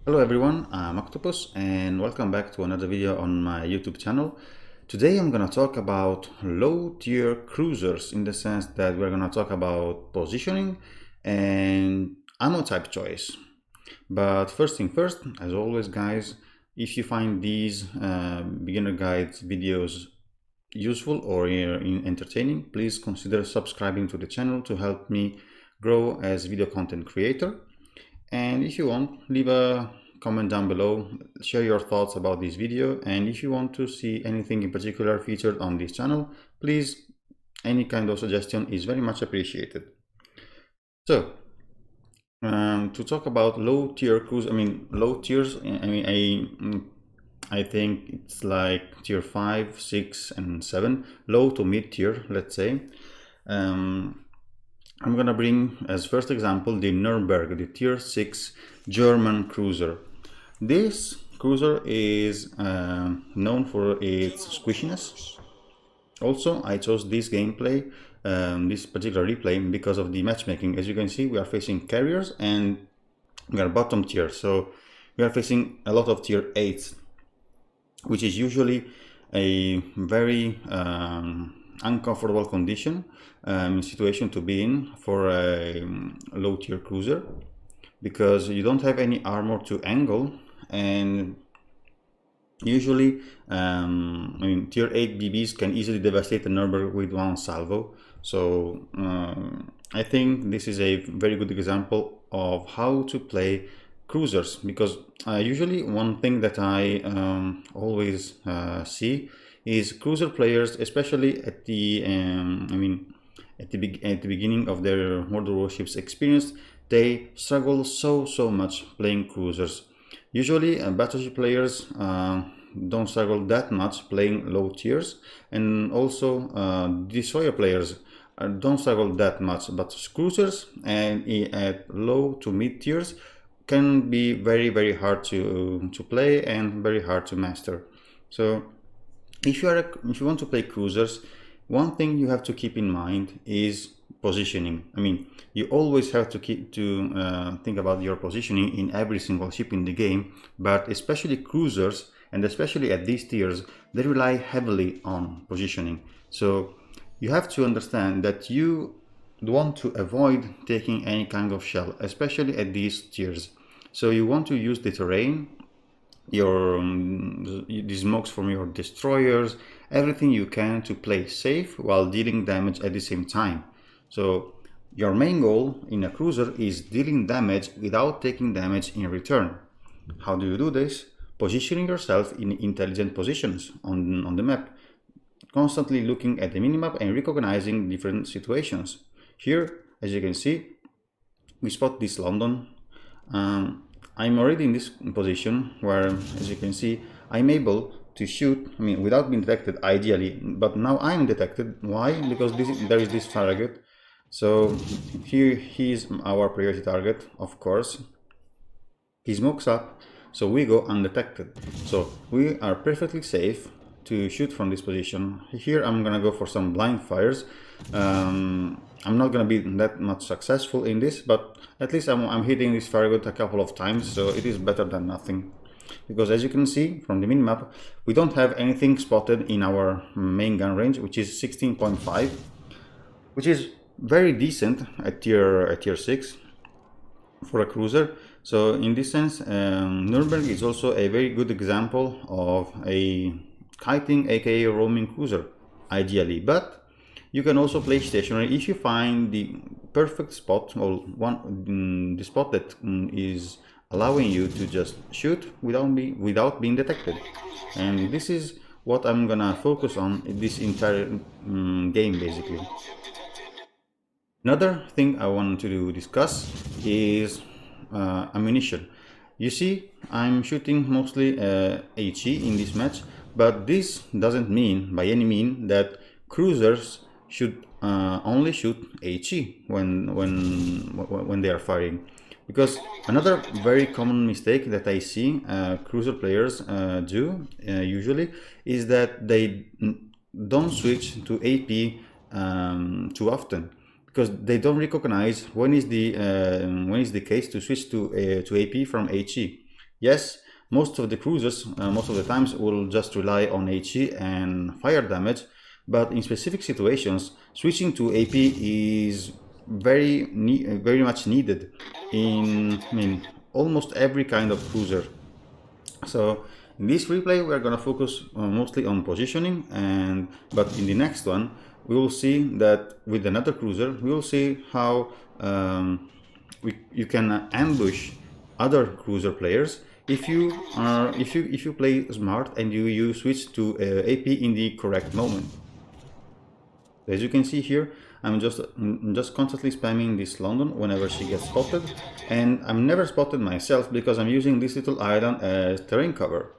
Hello everyone, I'm Octopus and welcome back to another video on my YouTube channel. Today I'm gonna talk about low tier cruisers, in the sense that we're gonna talk about positioning and ammo type choice. But first thing first, as always guys, if you find these beginner guides videos useful or entertaining, please consider subscribing to the channel to help me grow as video content creator. And if you want, leave a comment down below, share your thoughts about this video, and if you want to see anything in particular featured on this channel, please, any kind of suggestion is very much appreciated. So to talk about low tier cruise, low tiers, I think it's like tier 5, 6 and 7, low to mid tier, let's say. I'm gonna bring as first example the Nürnberg, the tier 6 German cruiser. This cruiser is known for its squishiness. Also, I chose this gameplay, this particular replay, because of the matchmaking. As you can see, we are facing carriers and we are bottom tier, so we are facing a lot of tier 8s, which is usually a very uncomfortable condition, situation to be in for a low tier cruiser, because you don't have any armor to angle, and usually tier 8 BBs can easily devastate a Nürnberg with one salvo. So I think this is a very good example of how to play cruisers, because usually one thing that I always see is cruiser players, especially at the at the beginning of their World Warships experience, they struggle so much playing cruisers. Usually battleship players don't struggle that much playing low tiers, and also destroyer players don't struggle that much, but cruisers and at low to mid tiers can be very hard to play and very hard to master. So if you want to play cruisers, one thing you have to keep in mind is positioning. You always have to think about your positioning in every single ship in the game, but especially cruisers, and especially at these tiers, they rely heavily on positioning. So you have to understand that you want to avoid taking any kind of shell, especially at these tiers. So you want to use the terrain, the smokes from your destroyers, everything you can to play safe while dealing damage at the same time. So your main goal in a cruiser is dealing damage without taking damage in return. How do you do this? Positioning yourself in intelligent positions on the map, constantly looking at the minimap and recognizing different situations. Here, as you can see, we spot this London. I'm already in this position where, as you can see, I'm able to shoot, without being detected ideally, but now I'm detected. Why? Because there is this Farragut. So here he is our priority target, of course. He smokes up, so we go undetected. So we are perfectly safe to shoot from this position. Here I'm gonna go for some blind fires. I'm not gonna be that much successful in this, but at least I'm hitting this Farragut a couple of times, so it is better than nothing. Because as you can see from the minimap, we don't have anything spotted in our main gun range, which is 16.5, which is very decent at tier 6 for a cruiser. So in this sense, Nürnberg is also a very good example of a kiting, aka roaming cruiser, ideally. But you can also play stationary if you find the perfect spot, or the spot that is allowing you to just shoot without being detected. And this is what I'm gonna focus on in this entire game, basically. Another thing I want to discuss is ammunition. You see, I'm shooting mostly HE in this match, but this doesn't mean by any mean that cruisers should only shoot HE when they are firing. Because another very common mistake that I see cruiser players do usually is that they don't switch to AP too often, because they don't recognize when is the case to switch to AP from HE. Yes, most of the cruisers, most of the times, will just rely on HE and fire damage, but in specific situations, switching to AP is very much needed in, I mean, almost every kind of cruiser. So in this replay, we are going to focus mostly on positioning, but in the next one, we will see that with another cruiser, we will see how you can ambush other cruiser players if you play smart and you switch to AP in the correct moment. As you can see here, I'm just constantly spamming this London whenever she gets spotted, and I'm never spotted myself because I'm using this little island as terrain cover.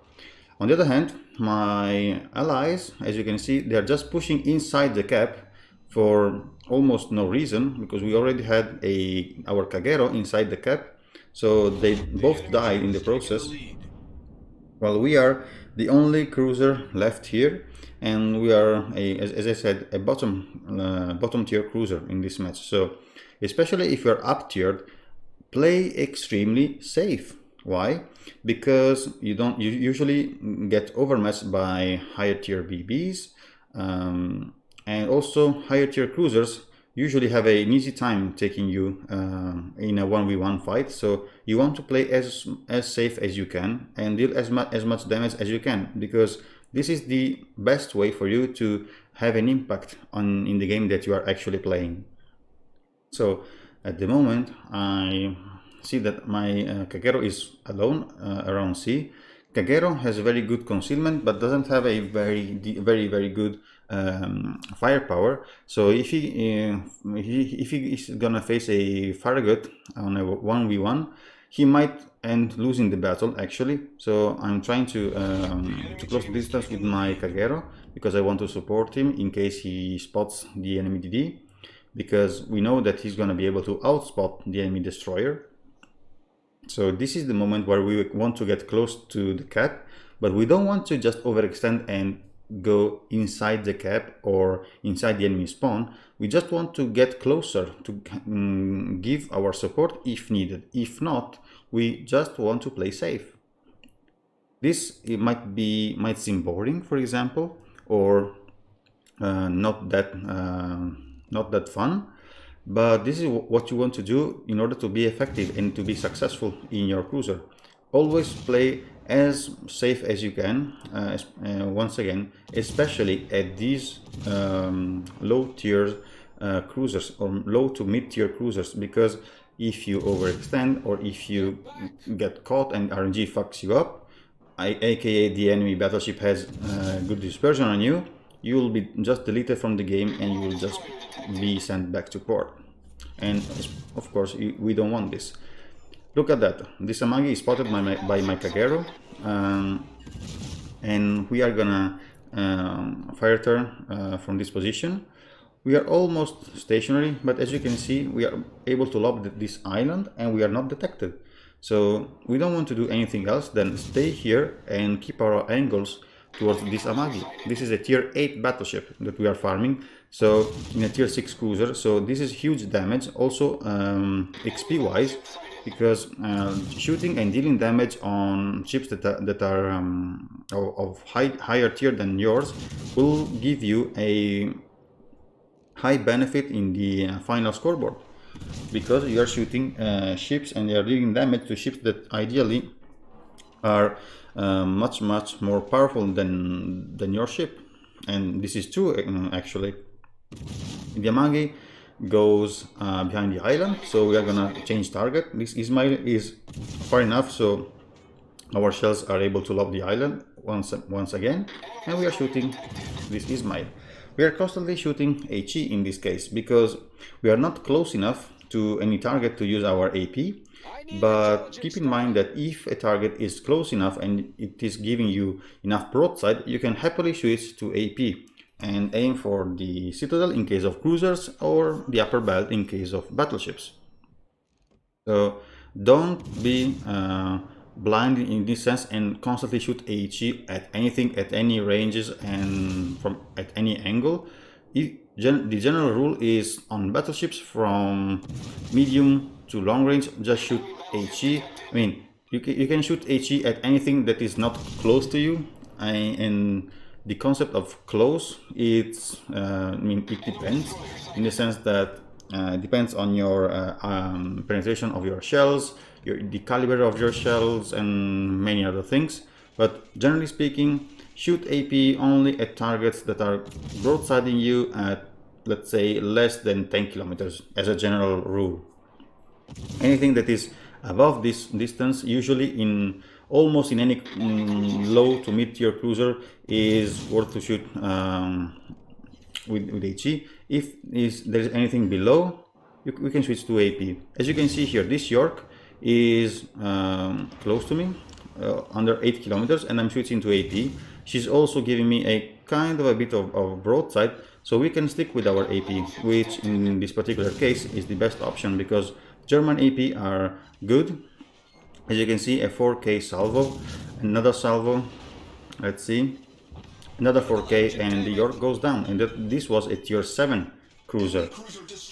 On the other hand, my allies, as you can see, they're just pushing inside the cap for almost no reason, because we already had our Kagero inside the cap, so they both died in the process. Well, we are the only cruiser left here, and we are, as I said, a bottom tier cruiser in this match. So, especially if you're up tiered, play extremely safe. Why? Because you usually get overmatched by higher tier BBs, and also higher tier cruisers usually have an easy time taking you in a 1v1 fight. So you want to play as safe as you can and deal as much damage as you can, because this is the best way for you to have an impact in the game that you are actually playing. So at the moment, I see that my Kagero is alone around C. Kagero has a very good concealment, but doesn't have a very good firepower. So if he is gonna face a Farragut on a 1v1, he might end losing the battle actually. So I'm trying to close the distance with my Kagero, because I want to support him in case he spots the enemy DD, because we know that he's gonna be able to outspot the enemy destroyer. So this is the moment where we want to get close to the cap, but we don't want to just overextend and go inside the cap or inside the enemy spawn. We just want to get closer to give our support if needed. If not, we just want to play safe. This might seem boring, for example, or not that fun. But this is what you want to do in order to be effective and to be successful in your cruiser. Always play as safe as you can, once again, especially at these low tier cruisers or low to mid tier cruisers, because if you overextend or if you get caught and RNG fucks you up, aka the enemy battleship has good dispersion on you, you will be just deleted from the game and you will just be sent back to port. And of course, we don't want this. Look at that. This Amagi is spotted by my Kagero, and we are gonna fire turn from this position. We are almost stationary, but as you can see, we are able to lob this island and we are not detected. So we don't want to do anything else than stay here and keep our angles towards this Amagi. This is a tier 8 battleship that we are farming, so in a tier 6 cruiser, so this is huge damage, also XP wise, because shooting and dealing damage on ships that are of higher tier than yours will give you a high benefit in the final scoreboard, because you are shooting ships and you are dealing damage to ships that ideally are much more powerful than your ship. And this is true actually. The Amagi goes behind the island, so we are gonna change target. This Ismail is far enough so our shells are able to lob the island once again, and we are shooting this Ismail. We are constantly shooting HE in this case because we are not close enough to any target to use our AP. But keep in mind that if a target is close enough and it is giving you enough broadside, you can happily switch to AP and aim for the citadel in case of cruisers or the upper belt in case of battleships. So don't be blind in this sense and constantly shoot AHE at anything, at any ranges and at any angle. The general rule is on battleships from medium to long range, just shoot HE. I mean, you can shoot HE at anything that is not close to you, and the concept of close, I mean, it depends, in the sense that it depends on your penetration of your shells, the caliber of your shells, and many other things. But generally speaking, shoot AP only at targets that are broadsiding you at, let's say, less than 10 kilometers as a general rule. Anything that is above this distance, usually in almost in any low to mid tier cruiser, is worth to shoot with HE. If there is anything below, we can switch to AP. As you can see here, this York is close to me, under 8 kilometers, and I'm switching to AP. She's also giving me a kind of a bit of broadside, so we can stick with our AP, which in this particular case is the best option, because German AP are good. As you can see, a 4K salvo, another salvo, let's see, another 4K, and the York goes down, and this was a tier 7 cruiser.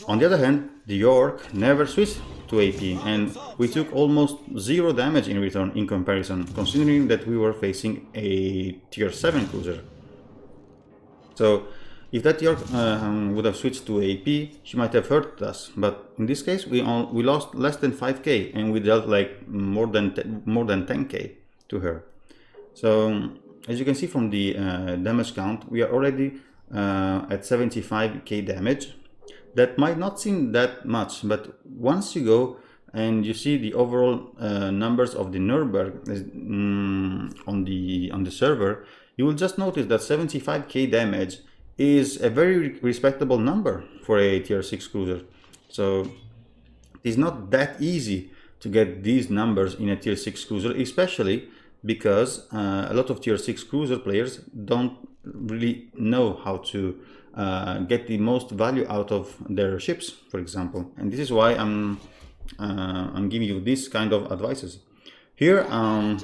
On the other hand, the York never switched to AP, and we took almost 0 damage in return in comparison, considering that we were facing a tier 7 cruiser. So if that York would have switched to AP, she might have hurt us, but in this case we lost less than 5k, and we dealt like more than 10k to her. So as you can see from the damage count, we are already at 75k damage. That might not seem that much, but once you go and you see the overall numbers of the Nuremberg on the server, you will just notice that 75k damage is a very respectable number for a tier 6 cruiser. So it's not that easy to get these numbers in a tier 6 cruiser, especially because a lot of tier 6 cruiser players don't really know how to get the most value out of their ships, for example. And this is why I'm giving you this kind of advices. Here I'm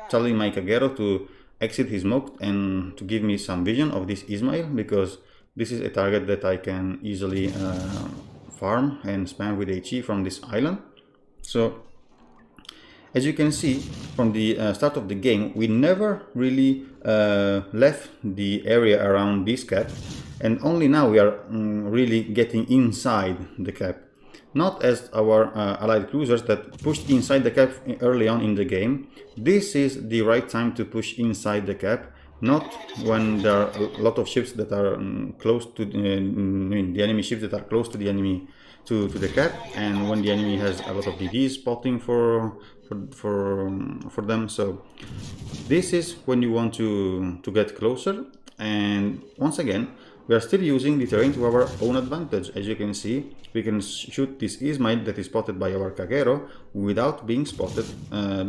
telling my Kagero to exit his smoke and to give me some vision of this Ismail, because this is a target that I can easily farm and spam with HE from this island. So as you can see from the start of the game, we never really left the area around this cap, and only now we are really getting inside the cap. Not as our allied cruisers that pushed inside the cap early on in the game. This is the right time to push inside the cap, not when there are a lot of ships that are close to the enemy ships that are close to the enemy, to the cap, and when the enemy has a lot of DVs spotting for them. So this is when you want to get closer, and once again we are still using the terrain to our own advantage. As you can see, we can shoot this Ismail that is spotted by our Kagero without being spotted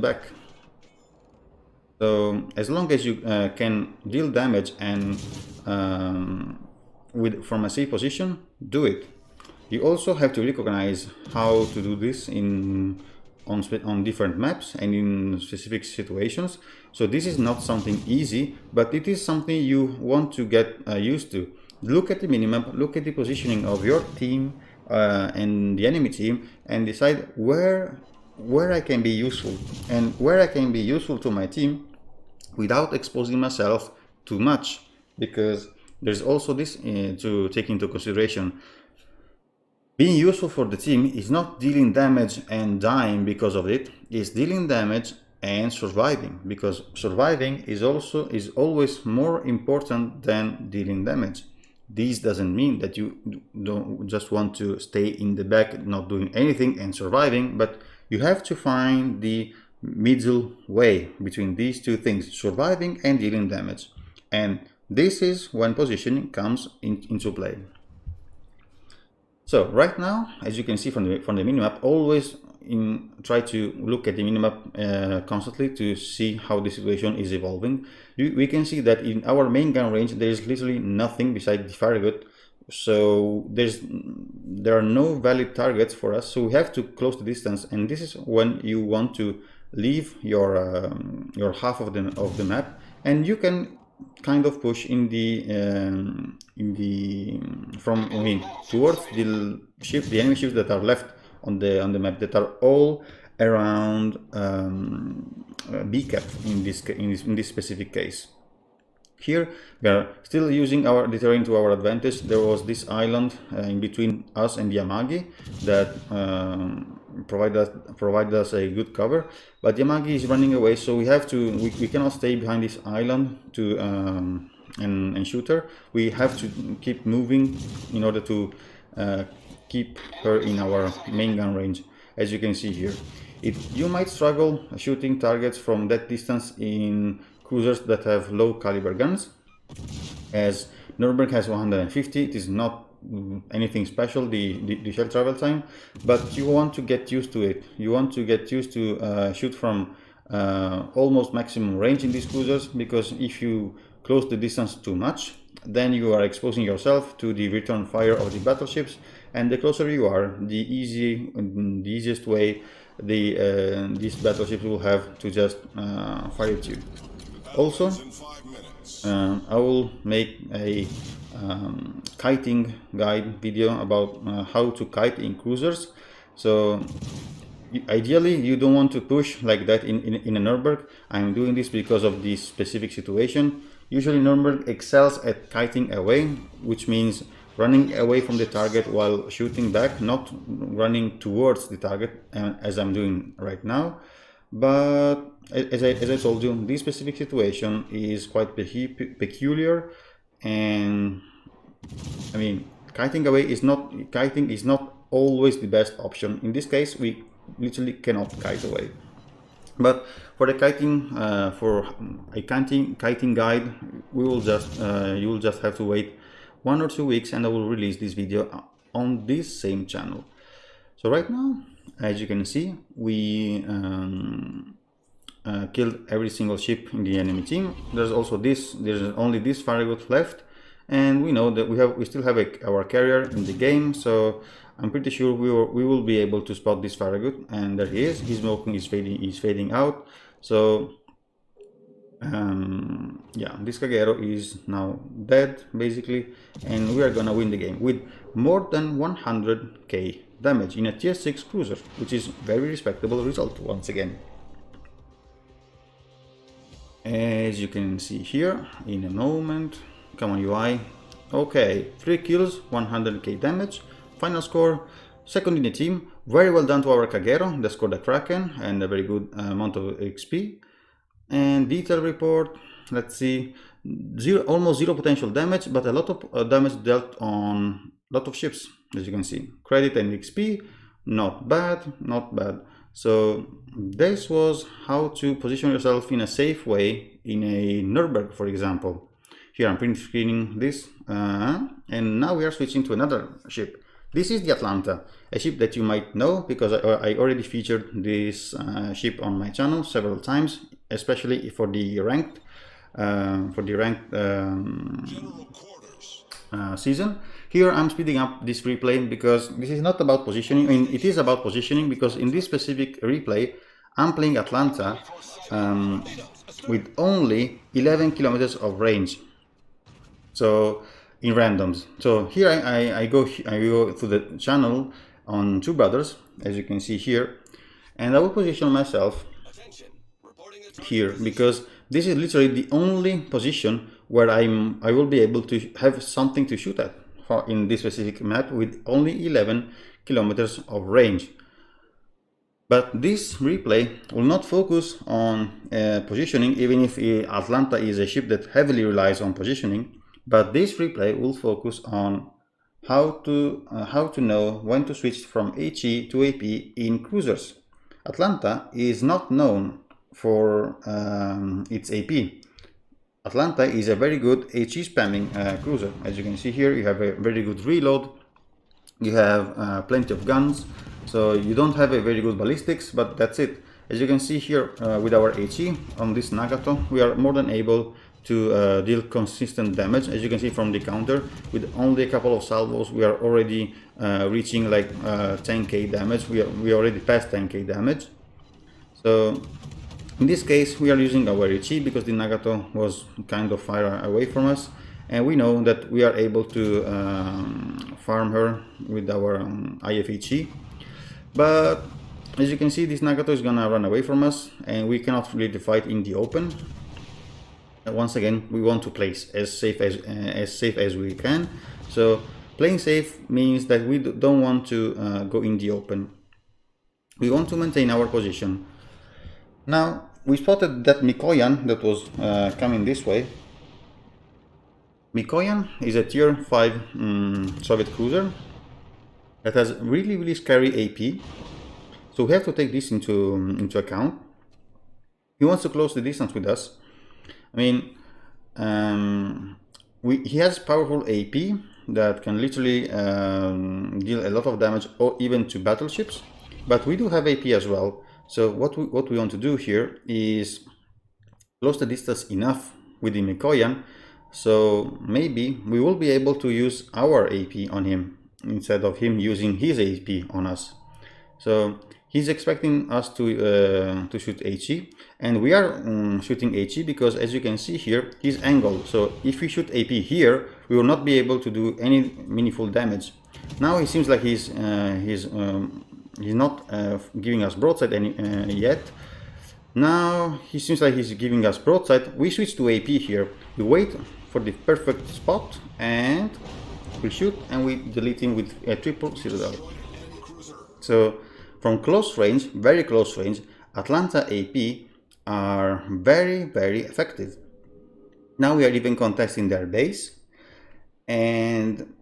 back. So as long as you can deal damage and from a safe position, do it. You also have to recognize how to do this on different maps and in specific situations. So this is not something easy, but it is something you want to get used to. Look at the minimap, look at the positioning of your team and the enemy team, and decide where I can be useful, and where I can be useful to my team without exposing myself too much, because there's also this to take into consideration. Being useful for the team is not dealing damage and dying because of it, it's dealing damage and surviving, because surviving is always more important than dealing damage. This doesn't mean that you don't just want to stay in the back not doing anything and surviving, but you have to find the middle way between these two things, surviving and dealing damage. And this is when positioning comes into play. So right now, as you can see from the minimap, always try to look at the minimap constantly to see how the situation is evolving. We can see that in our main gun range there is literally nothing besides the Farragut, so there are no valid targets for us, so we have to close the distance, and this is when you want to leave your half of the map, and you can kind of push towards the enemy ships that are left on the map, that are all around B cap in this specific case. Here we are still using our terrain to our advantage. There was this island in between us and Yamagi that provided us a good cover, but Yamagi is running away, so we cannot stay behind this island to and shoot her. We have to keep moving in order to keep her in our main gun range, as you can see here. You might struggle shooting targets from that distance in cruisers that have low caliber guns, as Nuremberg has 150. It is not anything special, the shell travel time, but you want to get used to it. You want to get used to shoot from almost maximum range in these cruisers, because if you close the distance too much, then you are exposing yourself to the return fire of the battleships, and the closer you are, the easiest way these battleships will have to just fire at you. Also, I will make a kiting guide video about how to kite in cruisers. So ideally you don't want to push like that in a Nuremberg. I'm doing this because of this specific situation. Usually Nuremberg excels at kiting away, which means running away from the target while shooting back, not running towards the target as I'm doing right now. But as I told you, this specific situation is quite peculiar, and I mean, kiting is not always the best option. In this case, we literally cannot kite away. But for the kiting, for a kiting guide, you will just have to wait 1 or 2 weeks, and I will release this video on this same channel. So right now, as you can see, we killed every single ship in the enemy team. There's only this Farragut left, and we know that we still have our carrier in the game, so I'm pretty sure we will be able to spot this Farragut, and there he is. His smoking is fading out. So yeah, this Kagero is now dead basically, and we are gonna win the game with more than 100k damage in a tier 6 cruiser, which is very respectable result once again. As you can see here in a moment. Come on, UI. Okay, 3 kills, 100k damage. Final score, second in the team. Very well done to our Kagero that scored a Kraken and a very good amount of XP. And detail report, let's see, almost zero potential damage, but a lot of damage dealt on a lot of ships, as you can see. Credit and XP, not bad, not bad. So this was how to position yourself in a safe way in a Nuremberg, for example. Here I'm print screening this, and now we are switching to another ship. This is the Atlanta, a ship that you might know because I already featured this ship on my channel several times, especially for the ranked season. Here I'm speeding up this replay because this is not about positioning. I mean, it is about positioning because in this specific replay I'm playing Atlanta with only 11 kilometers of range. So in randoms. So here I go to the channel on Two Brothers, as you can see here, and I will position myself here because this is literally the only position where I will be able to have something to shoot at in this specific map with only 11 kilometers of range. But this replay will not focus on positioning, even if Atlanta is a ship that heavily relies on positioning. But this replay will focus on how to know when to switch from HE to AP in cruisers. Atlanta is not known for its AP. Atlanta is a very good HE spamming cruiser. As you can see here, you have a very good reload, you have plenty of guns, so you don't have a very good ballistics, but that's it. As you can see here with our HE on this Nagato, we are more than able to deal consistent damage. As you can see from the counter, with only a couple of salvos, we are already reaching like 10k damage. We already passed 10k damage. So in this case, we are using our HE because the Nagato was kind of far away from us, and we know that we are able to farm her with our IFHE. But as you can see, this Nagato is gonna run away from us, and we cannot really fight in the open. Once again, we want to play as safe as we can. So playing safe means that we don't want to go in the open. We want to maintain our position. Now we spotted that Mikoyan that was coming this way. Mikoyan is a tier 5 Soviet cruiser that has really scary AP. So we have to take this into account. He wants to close the distance with us. I mean, he has powerful AP that can literally deal a lot of damage, or even to battleships. But we do have AP as well. So what we want to do here is close the distance enough with the Mikoyan, so maybe we will be able to use our AP on him instead of him using his AP on us. So he's expecting us to shoot HE, and we are shooting HE because, as you can see here, he's angled. So if we shoot AP here, we will not be able to do any meaningful damage. Now it seems like he's not giving us broadside yet. Now he seems like he's giving us broadside. We switch to AP here. We wait for the perfect spot and we shoot, and we delete him with a triple citadel. So from close range, very close range, Atlanta AP are very effective. Now we are even contesting their base, and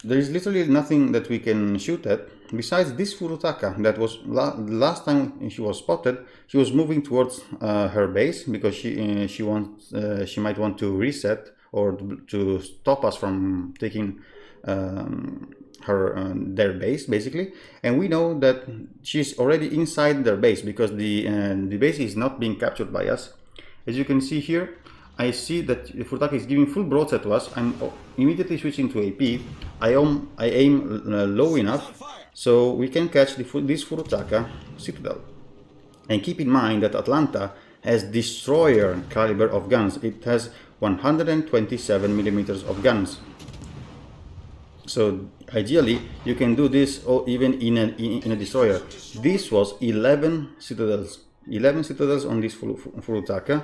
there is literally nothing that we can shoot at besides this Furutaka that was last time she was spotted. She was moving towards her base because she might want to reset or to stop us from taking their base, basically. And we know that she's already inside their base because the base is not being captured by us. As you can see here, I see that Furutaka is giving full broadside to us. I'm immediately switching to AP. I aim low enough so we can catch this Furutaka citadel. And keep in mind that Atlanta has destroyer caliber of guns. It has 127 millimeters of guns. So ideally you can do this even in a destroyer. This was 11 citadels on this Furutaka.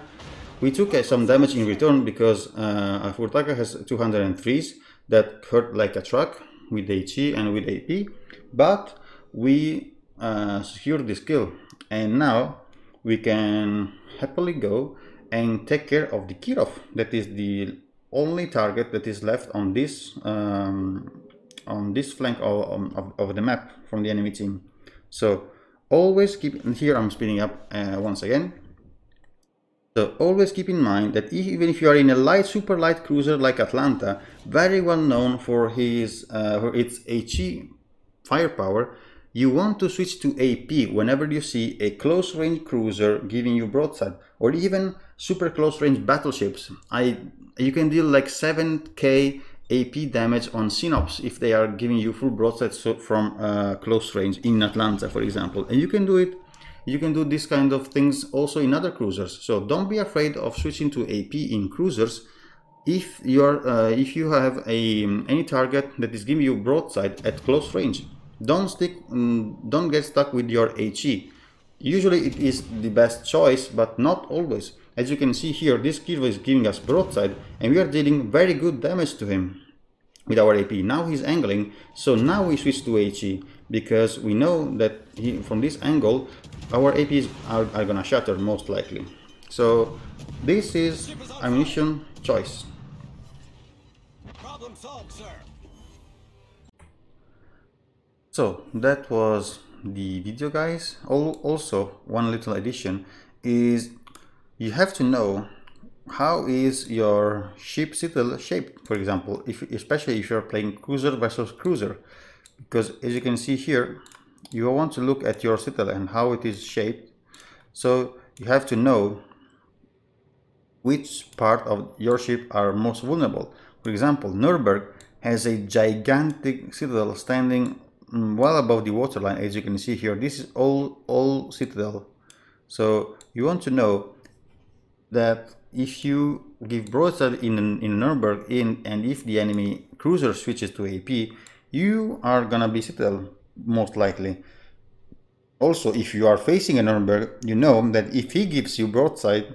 We took some damage in return because Furutaka has 203s that hurt like a truck with HE and with AP, but we secured this kill, and now we can happily go and take care of the Kirov. That is the only target that is left on this flank of the map from the enemy team. So always keep, here I'm speeding up once again. So always keep in mind that even if you are in a super light cruiser like Atlanta, very well known for its HE firepower, you want to switch to AP whenever you see a close range cruiser giving you broadside, or even super close range battleships. You can deal like 7k AP damage on Synops if they are giving you full broadside from close range in Atlanta, for example. And you can do it. You can do this kind of things also in other cruisers. So don't be afraid of switching to AP in cruisers if you have any target that is giving you broadside at close range. Don't get stuck with your HE. Usually it is the best choice, but not always. As you can see here, this Kirva is giving us broadside, and we are dealing very good damage to him with our AP. Now he's angling, so now we switch to HE because we know that from this angle our APs are gonna shatter most likely. So this is ammunition choice. Problem solved, sir. So that was the video, guys. Also, one little addition is you have to know how is your ship citadel shaped, for example, especially if you're playing cruiser versus cruiser, because as you can see here, you want to look at your citadel and how it is shaped. So you have to know which part of your ship are most vulnerable. For example, Nuremberg has a gigantic citadel standing well above the waterline. As you can see here, this is all citadel. So you want to know that if you give broadside in Nuremberg and if the enemy cruiser switches to AP, you are gonna be citadel most likely. Also, if you are facing a Nuremberg, you know that if he gives you broadside,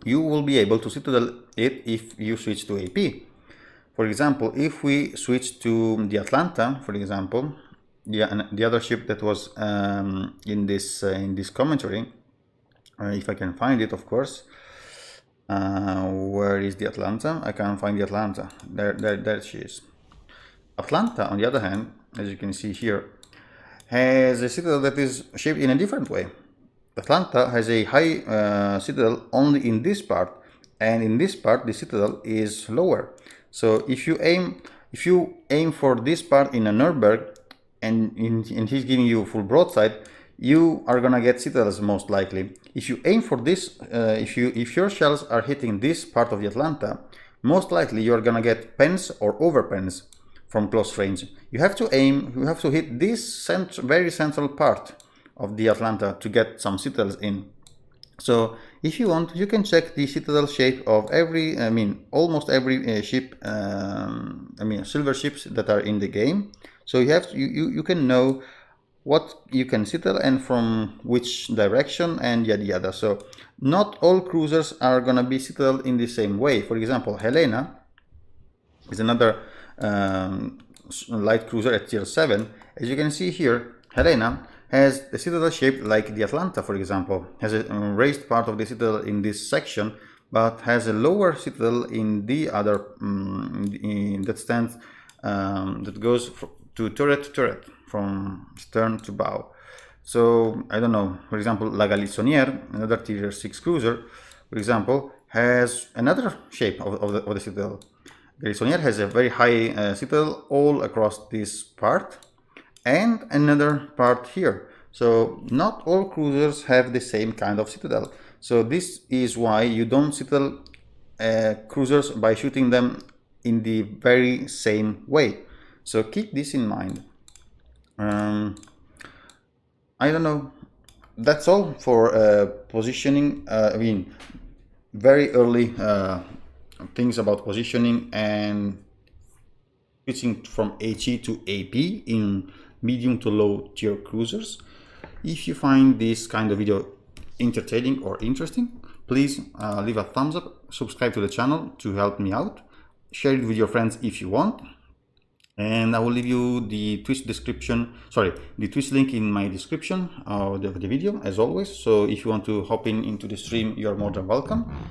you will be able to citadel it if you switch to AP. For example, if we switch to the Atlanta, for example, the other ship that was in this commentary, if I can find it, of course. Where is the Atlanta? I can't find the Atlanta. There she is. Atlanta, on the other hand, as you can see here, has a citadel that is shaped in a different way. Atlanta has a high citadel only in this part, and in this part the citadel is lower. So if you aim for this part in a Nuremberg, and he's giving you full broadside, you are gonna get citadels most likely. If you aim for this, if your shells are hitting this part of the Atlanta, most likely you are gonna get pens or over pens from close range. You have to aim, you have to hit this very central part of the Atlanta to get some citadels in. So if you want, you can check the citadel shape of every, almost every ship, silver ships that are in the game. So you can know what you can citadel and from which direction and yada yada. So not all cruisers are gonna be citadeled in the same way. For example, Helena is another light cruiser at tier 7. As you can see here, Helena has the citadel shaped like the Atlanta, for example, has a raised part of the citadel in this section, but has a lower citadel in the other that stands that goes to turret from stern to bow. So I don't know, for example, La Galissonière, another tier 6 cruiser, for example, has another shape of the citadel. Galissonière has a very high citadel all across this part and another part here. So not all cruisers have the same kind of citadel. So this is why you don't citadel cruisers by shooting them in the very same way. So keep this in mind. I don't know. That's all for positioning. Very early things about positioning and switching from HE to AP in medium to low tier cruisers. If you find this kind of video entertaining or interesting, please leave a thumbs up, subscribe to the channel to help me out, share it with your friends if you want, and I will leave you the Twitch link in my description of the video as always. So if you want to hop into the stream, you're more than welcome.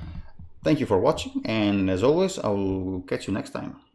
Thank you for watching, and as always, I will catch you next time.